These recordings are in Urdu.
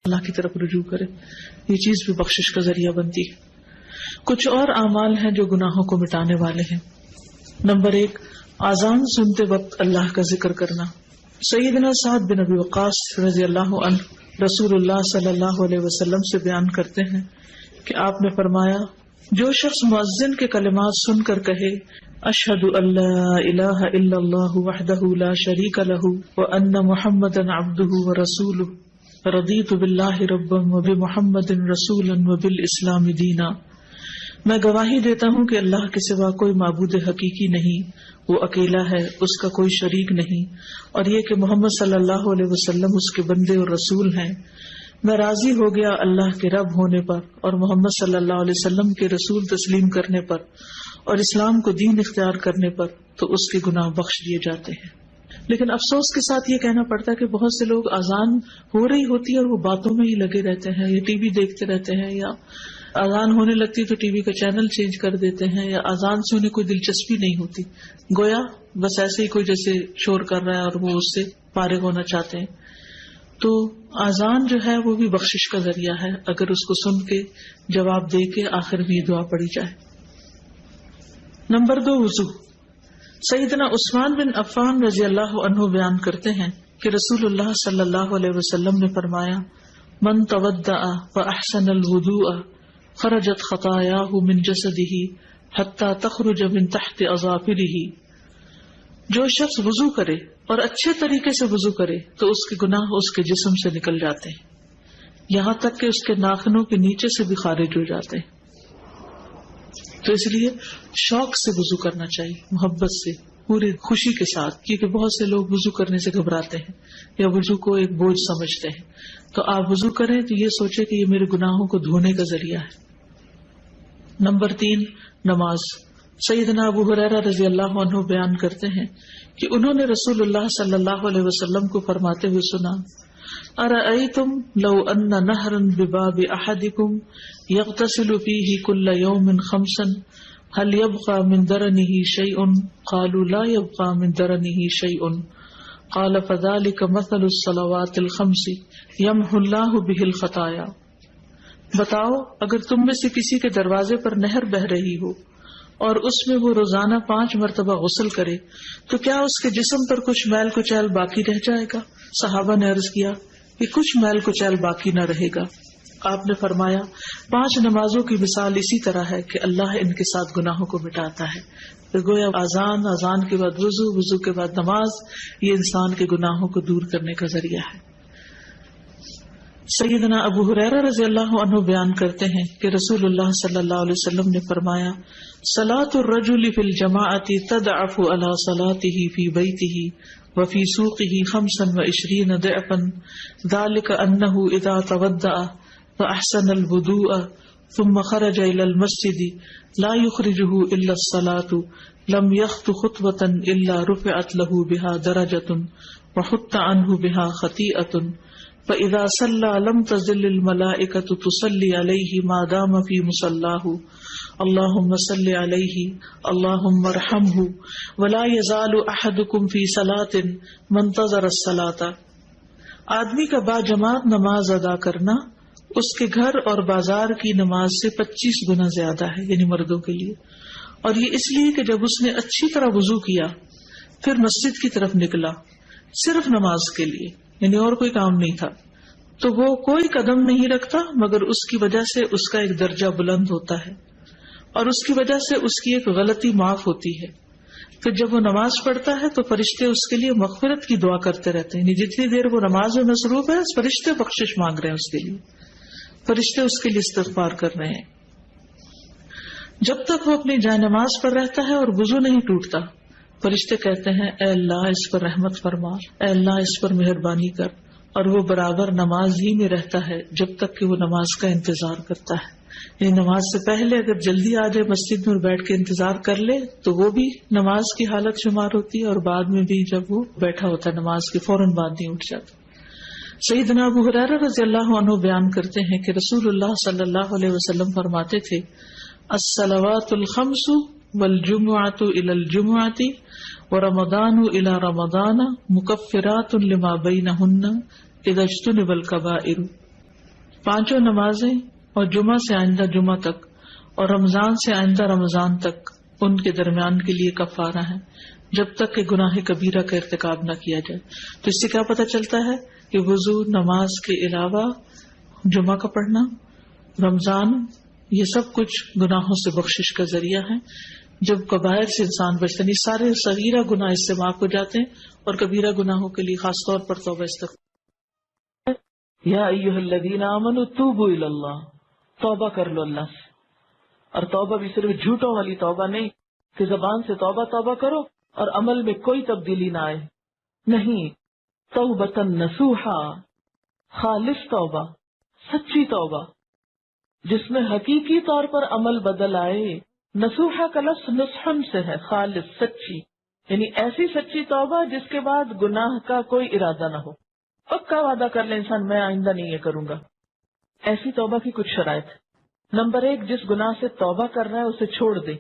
اللہ کی طرف رجوع کرے، یہ چیز بھی بخشش کا ذریعہ بنتی ہے۔ کچھ اور اعمال ہیں جو گناہوں کو مٹانے والے ہیں۔ نمبر 1، اذان سنتے وقت اللہ کا ذکر کرنا۔ سیدنا سعد بن ابی وقاص رضی اللہ عنہ رسول اللہ صلی اللہ علیہ وسلم سے بیان کرتے ہیں کہ آپ نے فرمایا، جو شخص مؤذن کے کلمات سن کر کہے اشہد ان لا الہ الا اللہ وحدہ لا شریک لہ وان محمدا عبدہ ورسولہ رضیت باللہ ربا وبمحمد رسولا وبالاسلام دینا، میں گواہی دیتا ہوں کہ اللہ کے سوا کوئی معبود حقیقی نہیں، وہ اکیلا ہے، اس کا کوئی شریک نہیں، اور یہ کہ محمد صلی اللہ علیہ وسلم اس کے بندے اور رسول ہیں۔ میں راضی ہو گیا اللہ کے رب ہونے پر اور محمد صلی اللہ علیہ وسلم کے رسول تسلیم کرنے پر اور اسلام کو دین اختیار کرنے پر، تو اس کے گناہ بخش دیے جاتے ہیں۔ لیکن افسوس کے ساتھ یہ کہنا پڑتا ہے کہ بہت سے لوگ اذان ہو رہی ہوتی ہے اور وہ باتوں میں ہی لگے رہتے ہیں، یا ٹی وی دیکھتے رہتے ہیں، یا اذان ہونے لگتی تو ٹی وی کا چینل چینج کر دیتے ہیں، یا اذان سے انہیں کوئی دلچسپی نہیں ہوتی، گویا بس ایسے ہی کوئی جیسے شور کر رہا ہے اور وہ اس سے فارغ ہونا چاہتے ہیں۔ تو اذان جو ہے وہ بھی بخشش کا ذریعہ ہے، اگر اس کو سن کے جواب دے کے آخر میں یہ دعا پڑھی جائے۔ نمبر 2، وضو۔ سیدنا عثمان بن عفان رضی اللہ عنہ بیان کرتے ہیں کہ رسول اللہ صلی اللہ علیہ وسلم نے فرمایا، من تودع فاحسن الوضوء خرجت خطاياه من جسده حتى تخرج من تحت اظافره، جو شخص وضو کرے اور اچھے طریقے سے وضو کرے تو اس کے گناہ اس کے جسم سے نکل جاتے ہیں، یہاں تک کہ اس کے ناخنوں کے نیچے سے بھی خارج ہو جاتے ہیں۔ تو اس لیے شوق سے وضو کرنا چاہیے، محبت سے، پوری خوشی کے ساتھ، کیونکہ بہت سے لوگ وضو کرنے سے گھبراتے ہیں یا وضو کو ایک بوجھ سمجھتے ہیں۔ تو آپ وضو کریں تو یہ سوچیں کہ یہ میرے گناہوں کو دھونے کا ذریعہ ہے۔ نمبر 3، نماز۔ سیدنا ابو ہریرہ رضی اللہ عنہ بیان کرتے ہیں کہ انہوں نے رسول اللہ صلی اللہ علیہ وسلم کو فرماتے ہوئے سنا، ارأیتم لو ان نہرا بباب احدکم یغتسل فیہ کل یوم 5 هل يبقى من درنه شيء؟ قالوا لا يبقى من درنه شيء قال فذلك مثل الصلوات الخمس يمحو الله به الخطايا۔ بتاؤ، اگر تم میں سے کسی کے دروازے پر نہر بہ رہی ہو اور اس میں وہ روزانہ 5 مرتبہ غسل کرے تو کیا اس کے جسم پر کچھ میل کچیل باقی رہ جائے گا؟ صحابہ نے عرض کیا کہ کچھ میل کچیل باقی نہ رہے گا۔ آپ نے فرمایا، 5 نمازوں کی مثال اسی طرح ہے کہ اللہ ان کے ساتھ گناہوں کو مٹاتا ہے۔ تو گویا اذان کے بعد وضو، وضو کے بعد نماز، یہ انسان کے گناہوں کو دور کرنے کا ذریعہ ہے۔ سیدنا ابو ہریرہ رضی اللہ عنہ بیان کرتے ہیں کہ رسول اللہ صلی اللہ علیہ وسلم نے فرمایا، صلاۃ الرجل فی الجماعۃ تضعف علی صلاتہ فی بیتہ وفی سوقہ 25 ضعفا، ذلک انہ اذا تودع فاحسن الوضوء ثم خرج الى المسجد لا يخرجه الا الصلاة لم يخط خطوة الا رفعت له بها درجة وحط عنه بها خطيئة فاذا صلى لم تزل الملائكة تصلي عليه ما دام في مصلاه اللهم صل عليه اللهم ارحمه ولا يزال احدكم في صلاة منتظر الصلاة۔ آدمی کا با جماعت نماز ادا کرنا اس کے گھر اور بازار کی نماز سے 25 گنا زیادہ ہے، یعنی مردوں کے لیے، اور یہ اس لیے کہ جب اس نے اچھی طرح وضو کیا پھر مسجد کی طرف نکلا صرف نماز کے لیے، یعنی اور کوئی کام نہیں تھا، تو وہ کوئی قدم نہیں رکھتا مگر اس کی وجہ سے اس کا ایک درجہ بلند ہوتا ہے اور اس کی وجہ سے اس کی ایک غلطی معاف ہوتی ہے۔ پھر جب وہ نماز پڑھتا ہے تو فرشتے اس کے لیے مغفرت کی دعا کرتے رہتے ہیں، یعنی جتنی دیر وہ نماز میں مصروف ہے فرشتے بخشش مانگ رہے ہیں اس کے لیے، فرشتے اس کے لیے استغفار کر رہے ہیں۔ جب تک وہ اپنی جائے نماز پر رہتا ہے اور وضو نہیں ٹوٹتا، فرشتے کہتے ہیں اے اللہ اس پر رحمت فرما، اے اللہ اس پر مہربانی کر، اور وہ برابر نماز ہی میں رہتا ہے جب تک کہ وہ نماز کا انتظار کرتا ہے۔ یعنی نماز سے پہلے اگر جلدی آ جائے مسجد میں بیٹھ کے انتظار کر لے تو وہ بھی نماز کی حالت شمار ہوتی ہے، اور بعد میں بھی جب وہ بیٹھا ہوتا ہے نماز کے فوراً بعد نہیں اٹھ جاتا۔ سیدنا ابو ہریرہ رضی اللہ عنہ بیان کرتے ہیں کہ رسول اللہ صلی اللہ علیہ وسلم فرماتے تھے، الصلوات الخمس والجمعۃ الی الجمعۃ ورمضان الی رمضان مکفرات لما بینہن اذا اجتنب الکبائر۔ 5 نمازیں اور جمعہ سے آئندہ جمعہ تک اور رمضان سے آئندہ رمضان تک ان کے درمیان کے لیے کفارہ ہے، جب تک کہ گناہ کبیرہ کا ارتکاب نہ کیا جائے۔ تو اس سے کیا پتہ چلتا ہے کہ وضو، نماز کے علاوہ جمعہ کا پڑھنا، رمضان، یہ سب کچھ گناہوں سے بخشش کا ذریعہ ہے۔ جب کبائر سے انسان بچتا نہیں، سارے صغیرہ گناہ اس سے معاف ہو جاتے ہیں، اور کبیرہ گناہوں کے لیے خاص طور پر توبہ استغفار۔ یا ایھا الذین آمنوا توبوا الی اللہ، توبہ کر لو اللہ سے۔ اور توبہ بھی صرف جھوٹوں والی توبہ نہیں کہ زبان سے توبہ توبہ کرو اور عمل میں کوئی تبدیلی نہ آئے، نہیں، توبۃ نصوحا، خالص توبہ، سچی توبہ جس میں حقیقی طور پر عمل بدل آئے۔ نصوحا کا لفظ نصحن سے ہے، خالص، سچی، یعنی ایسی سچی توبہ جس کے بعد گناہ کا کوئی ارادہ نہ ہو، پکا وعدہ کر لے انسان میں آئندہ نہیں یہ کروں گا۔ ایسی توبہ کی کچھ شرائط ہے۔ نمبر 1، جس گناہ سے توبہ کر رہا ہے اسے چھوڑ دے۔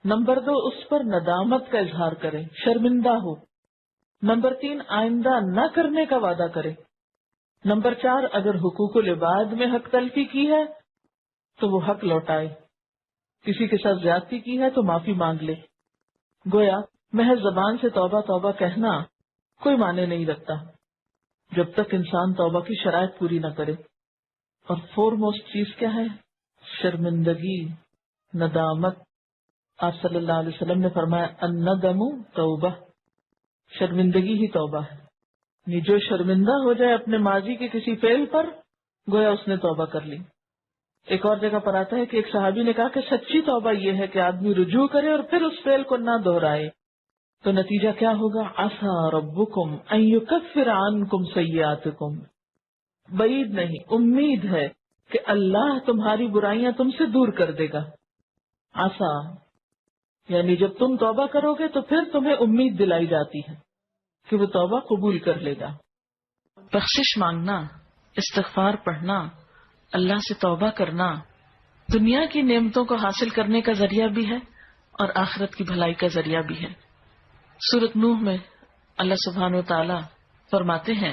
نمبر 2، اس پر ندامت کا اظہار کرے، شرمندہ ہو۔ نمبر 3، آئندہ نہ کرنے کا وعدہ کرے۔ نمبر 4، اگر حقوق العباد میں حق تلفی کی ہے تو وہ حق لوٹائے، کسی کے ساتھ زیادتی کی ہے تو معافی مانگ لے۔ گویا محض زبان سے توبہ توبہ کہنا کوئی معنی نہیں رکھتا جب تک انسان توبہ کی شرائط پوری نہ کرے۔ اور فور موسٹ چیز کیا ہے؟ شرمندگی، ندامت۔ آپ صلی اللہ علیہ وسلم نے فرمایا الندم توبہ، شرمندگی ہی توبہ ہے۔ یعنی جو شرمندہ ہو جائے اپنے ماضی کے کسی فعل پر، گویا اس نے توبہ کر لی۔ ایک اور جگہ پر آتا ہے کہ ایک صحابی نے کہا کہ سچی توبہ یہ ہے کہ آدمی رجوع کرے اور پھر اس فعل کو نہ دہرائے۔ تو نتیجہ کیا ہوگا؟ عسیٰ ربکم ان یکفر عنکم سیئاتکم، بعید نہیں، امید ہے کہ اللہ تمہاری برائیاں تم سے دور کر دے گا۔ عسیٰ یعنی جب تم توبہ کرو گے تو پھر تمہیں امید دلائی جاتی ہے کہ وہ توبہ قبول کر لے گا۔ بخشش مانگنا، استغفار پڑھنا، اللہ سے توبہ کرنا دنیا کی نعمتوں کو حاصل کرنے کا ذریعہ بھی ہے اور آخرت کی بھلائی کا ذریعہ بھی ہے۔ سورۃ نوح میں اللہ سبحانہ و تعالی فرماتے ہیں،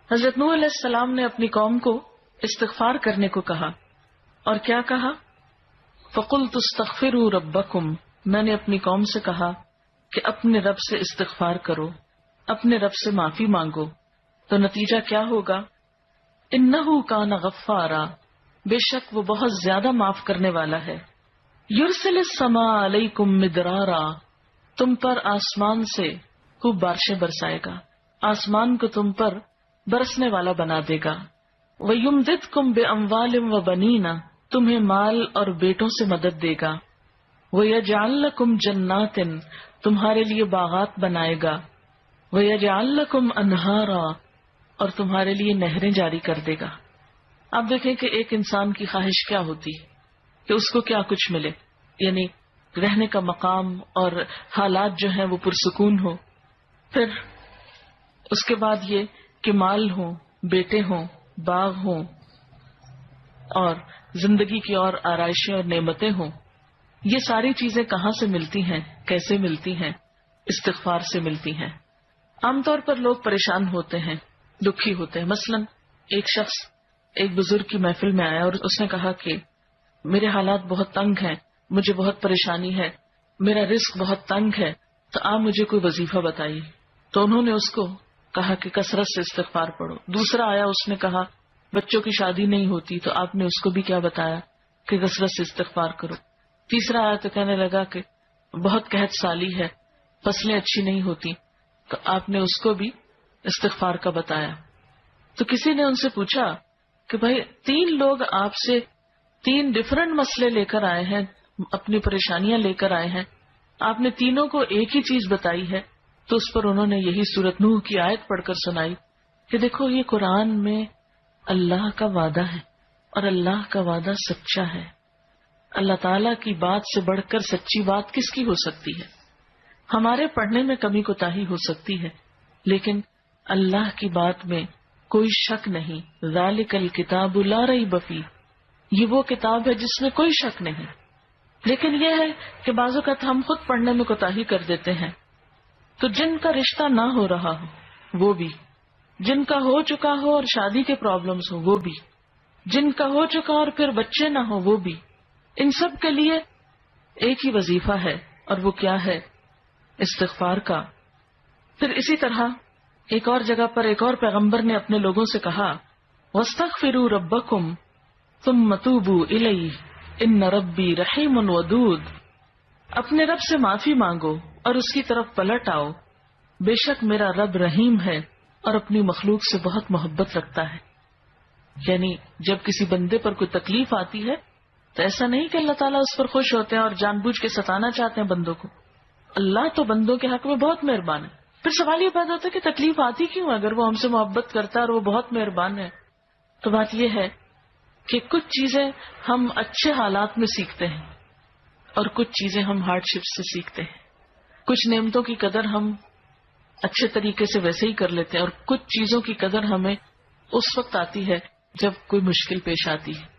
حضرت نوح علیہ السلام نے اپنی قوم کو استغفار کرنے کو کہا، اور کیا کہا؟ فَقُلْتُ اسْتَغْفِرُوا رَبَّكُمْ، میں نے اپنی قوم سے کہا کہ اپنے رب سے استغفار کرو، اپنے رب سے معافی مانگو۔ تو نتیجہ کیا ہوگا؟ اِنَّهُ كَانَ غَفَّارًا، بے شک وہ بہت زیادہ معاف کرنے والا ہے۔ يُرْسِلِ السَّمَاءَ عَلَيْكُمْ مِدْرَارًا، تم پر آسمان سے خوب بارشیں برسائے گا، آسمان کو تم پر برسنے والا بنا دے گا۔ وَيُمْدِدْكُمْ بِأَمْوَالٍ وَبَنِينَ، تمہیں مال اور بیٹوں سے مدد دے گا۔ وَيَجْعَلْ لَكُمْ جَنَّاتٍ، تمہارے لیے باغات بنائے گا۔ وَيَجْعَلْ لَكُمْ أَنْهَارًا، اور تمہارے لیے نہریں جاری کر دے گا۔ آپ دیکھیں کہ ایک انسان کی خواہش کیا ہوتی ہے کہ اس کو کیا کچھ ملے، یعنی رہنے کا مقام اور حالات جو ہیں وہ پرسکون ہو، پھر اس کے بعد یہ کہ مال ہوں، بیٹے ہوں، باغ ہوں، اور زندگی کی اور آرائشیں اور نعمتیں ہوں۔ یہ ساری چیزیں کہاں سے ملتی ہیں، کیسے ملتی ہیں؟ استغفار سے ملتی ہیں۔ عام طور پر لوگ پریشان ہوتے ہیں، دکھی ہوتے ہیں۔ مثلا ایک شخص ایک بزرگ کی محفل میں آیا اور اس نے کہا کہ میرے حالات بہت تنگ ہیں، مجھے بہت پریشانی ہے، میرا رزق بہت تنگ ہے، تو آپ مجھے کوئی وظیفہ بتائیے۔ تو انہوں نے اس کو کہا کہ کثرت سے استغفار پڑھو۔ دوسرا آیا، اس نے کہا بچوں کی شادی نہیں ہوتی، تو آپ نے اس کو بھی کیا بتایا کہ کثرت سے استغفار کرو۔ تیسرا آیا تو کہنے لگا کہ بہت قحط سالی ہے، فصلیں اچھی نہیں ہوتی، تو آپ نے اس کو بھی استغفار کا بتایا۔ تو کسی نے ان سے پوچھا کہ بھائی 3 لوگ آپ سے 3 ڈفرنٹ مسئلے لے کر آئے ہیں، اپنی پریشانیاں لے کر آئے ہیں، آپ نے تینوں کو ایک ہی چیز بتائی ہے۔ تو اس پر انہوں نے یہی سورۃ نوح کی آیت پڑھ کر سنائی کہ دیکھو یہ قرآن میں اللہ کا وعدہ ہے اور اللہ کا وعدہ سچا ہے۔ اللہ تعالیٰ کی بات سے بڑھ کر سچی بات کس کی ہو سکتی ہے؟ ہمارے پڑھنے میں کمی کوتاہی ہو سکتی ہے، لیکن اللہ کی بات میں کوئی شک نہیں۔ ذالک الکتاب لا ریب فیہ، یہ وہ کتاب ہے جس میں کوئی شک نہیں۔ لیکن یہ ہے کہ بعض اوقات ہم خود پڑھنے میں کوتاہی کر دیتے ہیں، تو جن کا رشتہ نہ ہو رہا ہو وہ بھی، جن کا ہو چکا ہو اور شادی کے پرابلمز ہو وہ بھی، جن کا ہو چکا اور پھر بچے نہ ہو وہ بھی، ان سب کے لیے ایک ہی وظیفہ ہے، اور وہ کیا ہے؟ استغفار کا۔ پھر اسی طرح ایک اور جگہ پر ایک اور پیغمبر نے اپنے لوگوں سے کہا وَاسْتَغْفِرُوا رَبَّكُمْ ثُمَّ تُوبُوا إِلَيْهِ إِنَّ رَبِّي رَحِيمٌ وَدُودٌ، اپنے رب سے معافی مانگو اور اس کی طرف پلٹ آؤ، بے شک میرا رب رحیم ہے اور اپنی مخلوق سے بہت محبت رکھتا ہے۔ یعنی جب کسی بندے پر کوئی تکلیف آتی ہے تو ایسا نہیں کہ اللہ تعالیٰ اس پر خوش ہوتے ہیں اور جان بوجھ کے ستانا چاہتے ہیں بندوں کو، اللہ تو بندوں کے حق میں بہت مہربان ہے۔ پھر سوال یہ پیدا ہوتا ہے کہ تکلیف آتی کیوں؟ اگر وہ ہم سے محبت کرتا ہے اور وہ بہت مہربان ہے، تو بات یہ ہے کہ کچھ چیزیں ہم اچھے حالات میں سیکھتے ہیں اور کچھ چیزیں ہم ہارڈ شپ سے سیکھتے ہیں۔ کچھ نعمتوں کی قدر ہم اچھے طریقے سے ویسے ہی کر لیتے ہیں، اور کچھ چیزوں کی قدر ہمیں اس وقت آتی ہے جب کوئی مشکل پیش آتی ہے۔